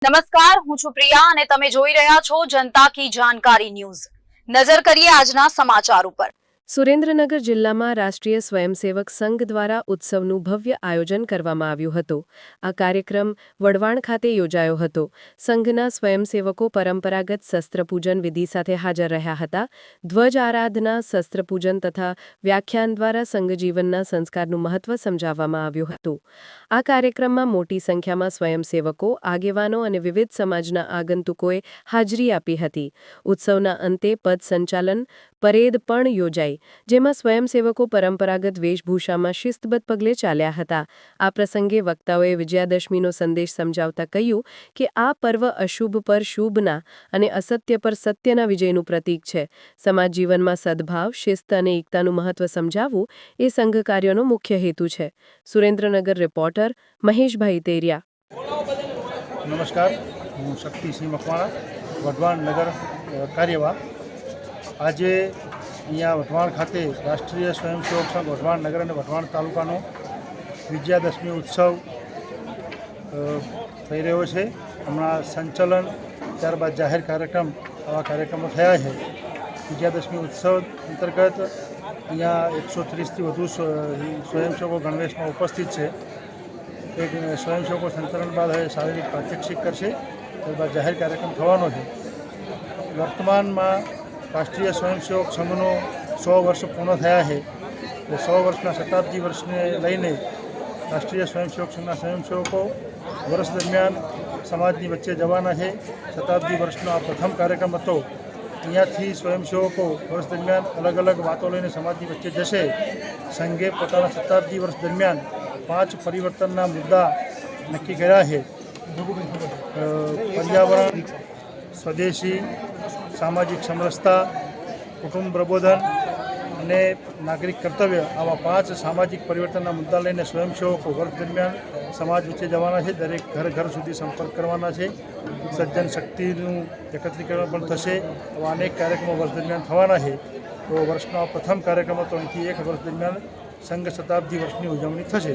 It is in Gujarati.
નમસ્કાર, હું છું પ્રિયા અને તમે જોઈ રહ્યા છો જનતા કી જાણકારી ન્યૂઝ। નજર કરીએ આજના સમાચાર ઉપર। સુરેન્દ્રનગર જિલ્લામાં રાષ્ટ્રીય સ્વયંસેવક સંઘ દ્વારા ઉત્સવનું ભવ્ય આયોજન કરવામાં આવ્યું હતું। આ કાર્યક્રમ વઢવાણ ખાતે યોજાયો હતો। સંઘના સ્વયંસેવકો પરંપરાગત શસ્ત્રપૂજન વિધિ સાથે હાજર રહ્યા હતા। ધ્વજ આરાધના, શસ્ત્રપૂજન તથા વ્યાખ્યાન દ્વારા સંઘ જીવનના સંસ્કારનું મહત્વ સમજાવવામાં આવ્યું હતું। આ કાર્યક્રમમાં મોટી સંખ્યામાં સ્વયંસેવકો, આગેવાનો અને વિવિધ સમાજના આગંતુકોએ હાજરી આપી હતી। ઉત્સવના અંતે પદ સંચાલન પરેડ પણ યોજાઈ, જેમાં સ્વયંસેવકો પરંપરાગત વેશભૂષામાં શિસ્તબદ્ધ પગલે ચાલ્યા હતા। આ પ્રસંગે વક્તાઓએ વિજયાદશમીનો સંદેશ સમજાવતા કહ્યું કે આ પર્વ અશુભ પર શુભના અને અસત્ય પર સત્યના વિજયનું પ્રતીક છે। સમાજ જીવનમાં સદભાવ, શિસ્ત અને એકતાનું મહત્વ સમજાવવું એ સંઘ કાર્યનો મુખ્ય હેતુ છે। સુરેન્દ્રનગર રિપોર્ટર મહેશભાઈ તેરિયા। નમસ્કાર, હું શક્તિસિંહ મકવાણા, વઢવાણ નગર કાર્યવાહ। આજે અહીંયા વઢવાણ ખાતે રાષ્ટ્રીય સ્વયંસેવક સંઘ વઢવાણ નગર અને વઢવાણ તાલુકાનો વિજયાદશમી ઉત્સવ થઈ રહ્યો છે। હમણાં સંચલન, ત્યારબાદ જાહેર કાર્યક્રમ, આવા કાર્યક્રમો થયા છે। વિજયાદશમી ઉત્સવ અંતર્ગત અહીંયા 130થી વધુ સ્વયંસેવકો ગણવેશમાં ઉપસ્થિત છે। એક સ્વયંસેવકો સંચલન બાદ હવે શારીરિક પ્રાત્યક્ષિક કરશે, ત્યારબાદ જાહેર કાર્યક્રમ થવાનો છે। વર્તમાનમાં રાષ્ટ્રીય સ્વયંસેવક સંઘનો 100 વર્ષ પૂર્ણ થયા છે। એ 100 વર્ષના શતાબ્દી વર્ષને લઈને રાષ્ટ્રીય સ્વયંસેવક સંઘના સ્વયંસેવકો વર્ષ દરમિયાન સમાજની વચ્ચે જવાના છે। શતાબ્દી વર્ષનો આ પ્રથમ કાર્યક્રમ હતો। અહીંયાથી સ્વયંસેવકો વર્ષ દરમિયાન અલગ અલગ વાતો લઈને સમાજની વચ્ચે જશે। સંઘે પોતાના શતાબ્દી વર્ષ દરમિયાન 5 પરિવર્તનના મુદ્દા નક્કી કર્યા છે। પર્યાવરણ, સ્વદેશી, સામાજિક સમરસતા, કુટુંબ પ્રબોધન અને નાગરિક કર્તવ્ય, આવા 5 સામાજિક પરિવર્તનના મુદ્દા લઈને સ્વયંસેવકો વર્ષ દરમિયાન સમાજ વચ્ચે જવાના છે। દરેક ઘર સુધી સંપર્ક કરવાના છે। સજ્જન શક્તિનું એકત્રીકરણ પણ થશે। આવા અનેક કાર્યક્રમો વર્ષ દરમિયાન થવાના છે। તો વર્ષનો આ પ્રથમ કાર્યક્રમ હતો। અહીંથી એક વર્ષ દરમિયાન સંઘ શતાબ્દી વર્ષની ઉજવણી થશે।